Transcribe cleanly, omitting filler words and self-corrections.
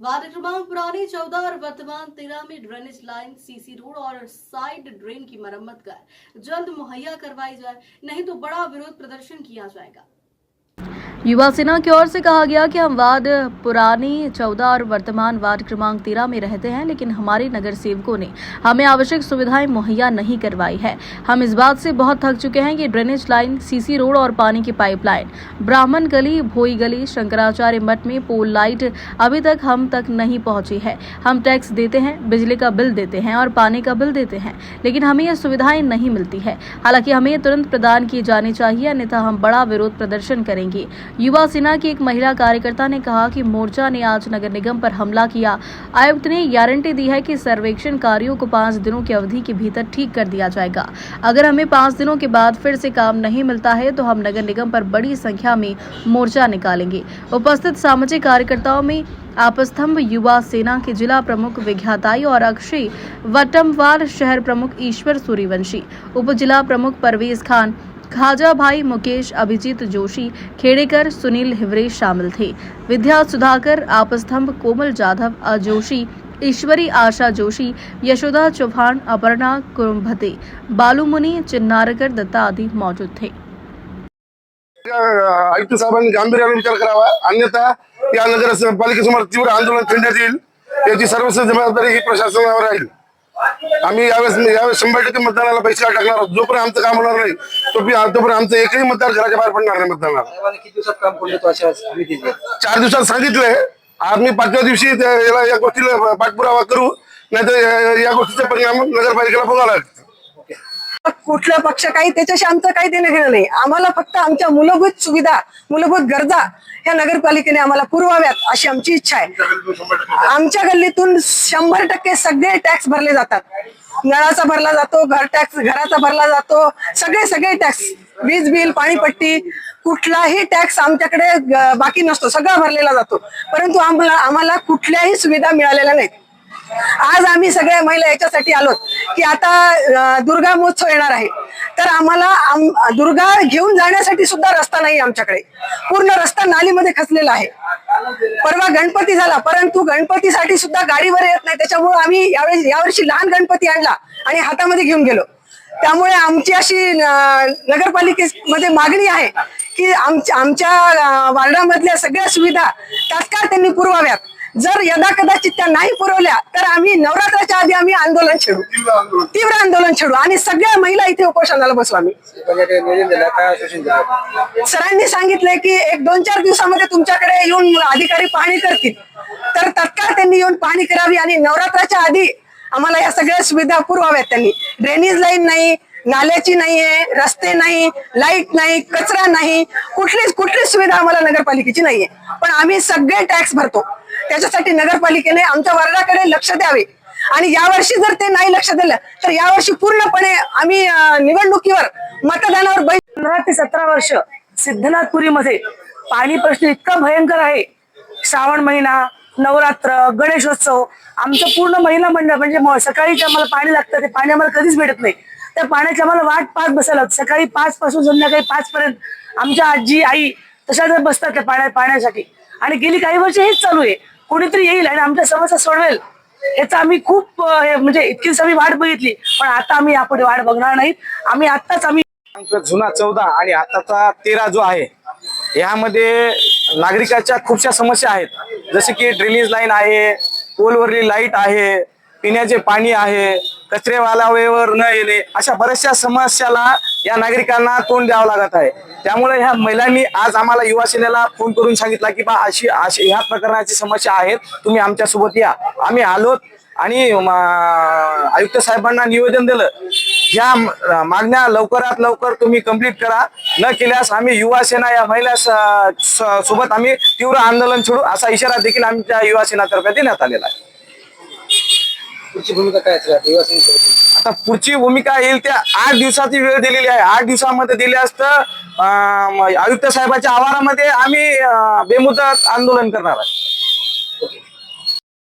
Ward क्रमांक पुरानी 14 और वर्तमान 13 में ड्रेनेज लाइन, सीसी रोड और साइड ड्रेन की मरम्मत कर जल्द मुहैया करवाई जाए, नहीं तो बड़ा विरोध प्रदर्शन किया जाएगा। युवा सेना की ओर से कहा गया कि हम वार्ड पुरानी 14 और वर्तमान वार्ड क्रमांक 13 में रहते हैं, लेकिन हमारे नगर सेवकों ने हमें आवश्यक सुविधाएं मुहैया नहीं करवाई है। हम इस बात से बहुत थक चुके हैं कि ड्रेनेज लाइन, सीसी रोड और पानी की पाइपलाइन, ब्राह्मण गली, भोई गली, शंकराचार्य मठ में पोल लाइट अभी तक हम तक नहीं पहुंची है। हम टैक्स देते हैं, बिजली का बिल देते हैं और पानी का बिल देते हैं, लेकिन हमें यह सुविधाएं नहीं मिलती है। हालांकि हमें तुरंत प्रदान की जानी चाहिए, अन्यथा हम बड़ा विरोध प्रदर्शन करेंगे। युवा सेना की एक महिला कार्यकर्ता ने कहा कि मोर्चा ने आज नगर निगम पर हमला किया। आयुक्त ने गारंटी दी है कि सर्वेक्षण कार्यों को 5 दिनों की अवधि के भीतर ठीक कर दिया जाएगा। अगर हमें 5 दिनों के बाद फिर से काम नहीं मिलता है तो हम नगर निगम पर बड़ी संख्या में मोर्चा निकालेंगे। उपस्थित सामाजिक कार्यकर्ताओं में आपस्तंभ युवा सेना के जिला प्रमुख विज्ञाताई और अक्षय वटमवार, शहर प्रमुख ईश्वर सूर्यवंशी, उप जिला प्रमुख परवेज खान, खाजा भाई, मुकेश, अभिजीत जोशी, खेड़ेकर, सुनील हिवरे शामिल थे। विद्या सुधाकर, आपस्तंभ कोमल जाधव, अजोशी, ईश्वरी, आशा जोशी, यशोदा चौहान, अपर्णा कुंभते, बालू मुनी, चिन्नारकर दत्ता आदि मौजूद थे। आयुक्त साहेबांनी गांभीर्याने विचार करावा, अन्यथा या नगरपालिकेसमोर तीव्र आंदोलन करण्यात येईल। याची सर्वस्व जबाबदारी ही प्रशासनावर राहील। आम्ही यावेळेस 100% मतदानाला पैसे टाकणार आहोत। जोपर्यंत आमचं काम होणार नाही तोपर्यंत आमचं एकही मतदार घराच्या बाहेर पडणार नाही मतदानाला। किती दिवसात काम पडलं तो अशा 4 दिवसात सांगितलंय। आम्ही 5व्या दिवशी या गोष्टीला पाठपुरावा करू, नाहीतर या गोष्टीचा परिणाम नगरपालिकेला भोगावा लागेल। कुठला पक्ष काही त्याच्याशी आमचं काही देणं घेणं नाही। आम्हाला फक्त आमच्या मूलभूत सुविधा, मूलभूत गरजा ह्या नगरपालिकेने आम्हाला पुरवाव्यात अशी आमची इच्छा आहे। आमच्या गल्लीतून 100% सगळे टॅक्स भरले जातात। नळाचा भरला जातो, घर टॅक्स घराचा भरला जातो, सगळे टॅक्स, वीज बिल, पाणीपट्टी, कुठलाही टॅक्स आमच्याकडे बाकी नसतो, सगळा भरलेला जातो। परंतु आम्हाला कुठल्याही सुविधा मिळालेल्या नाहीत। आज आम्ही सगळ्या महिला याच्यासाठी आलो की आता दुर्गा महोत्सव येणार आहे, तर आम्हाला दुर्गा घेऊन जाण्यासाठी सुद्धा रस्ता नाही आमच्याकडे। पूर्ण रस्ता नालीमध्ये खचलेला आहे। परवा गणपती झाला, परंतु गणपतीसाठी सुद्धा गाडीवर येत नाही। त्याच्यामुळे आम्ही यावर्षी लहान गणपती आणला आणि हातामध्ये घेऊन गेलो। त्यामुळे आमची अशी नगरपालिकेमध्ये मागणी आहे की आमच्या वार्डामधल्या सगळ्या सुविधा तात्काळ त्यांनी पुरवाव्यात। जर यदा कदाचित त्या नाही पुरवल्या तर आम्ही नवरात्राच्या आधी आम्ही आंदोलन छेडू, तीव्र आंदोलन छेडू आणि सगळ्या महिला इथे उपोषणाला बसू। आम्ही सरांनी सांगितलंय की 1-2-4 दिवसामध्ये तुमच्याकडे येऊन अधिकारी पाहणी करतील, तर तत्काळ त्यांनी येऊन पाहणी करावी आणि नवरात्राच्या आधी आम्हाला या सगळ्या सुविधा पुरवाव्यात त्यांनी। ड्रेनेज लाईन नाही, नाल्याची नाहीये, रस्ते नाही, लाईट नाही, कचरा नाही, कुठलीच सुविधा आम्हाला नगरपालिकेची नाहीये। पण आम्ही सगळे टॅक्स भरतो। त्याच्यासाठी नगरपालिकेने आमच्या वर्गाकडे लक्ष द्यावे आणि यावर्षी जर ते नाही लक्ष दिलं तर यावर्षी पूर्णपणे आम्ही निवडणुकीवर मतदानावर 15 ते 17 वर्ष सिद्धनाथपुरीमध्ये पाणी प्रश्न इतका भयंकर आहे। श्रावण महिना, नवरात्र, गणेशोत्सव, आमचं पूर्ण महिला मंडळ म्हणजे सकाळी जे आम्हाला पाणी लागतं ते पाणी आम्हाला कधीच भेटत नाही। त्या पाण्याची आम्हाला वाट पाहत बसायला लागते। सकाळी 5 पासून संध्याकाळी 5 पर्यंत आमच्या आजी, आई तशाच बसतात त्या पाण्यासाठी आणि गेली काही वर्ष हेच चालू आहे। कोणीतरी येईल आणि आमच्या समस्या सोडवेल याचा आम्ही खूप म्हणजे इतकीच आम्ही वाट बघितली, पण आता आम्ही यापुढे वाट बघणार नाहीत। आम्ही जुना 14 आणि आताचा 13 जो आहे यामध्ये नागरिकांच्या खूपशा समस्या आहेत, जसे की ड्रेनेज लाईन आहे, पोलवरली लाईट आहे, पिण्याचे पाणी आहे, कचरेवाला वेळेवर न येणे, अशा बऱ्याचशा समस्याला या नागरिकांना तोंड द्यावं लागत आहे। त्यामुळे ह्या महिलांनी आज आम्हाला युवा सेनेला फोन करून सांगितला की बा अशी ह्या प्रकारची समस्या आहेत, तुम्ही आमच्या सोबत या। आम्ही आलोत आणि आयुक्त साहेबांना निवेदन दिलं, ह्या मागण्या लवकरात लवकर तुम्ही कंप्लीट करा, न केल्यास आम्ही युवा सेना या महिला सोबत आम्ही तीव्र आंदोलन छेडू, असा इशारा देखील आमच्या युवा सेनातर्फे देण्यात आलेला आहे। पुढची भूमिका काय असेल युवा सेनेची? आता पुढची भूमिका येईल त्या 8 दिवसाची वेळ दिलेली आहे। 8 दिवसामध्ये दिले असतं आयुक्त साहेबाच्या आवारामध्ये आम्ही बेमुदत आंदोलन करणार आहे।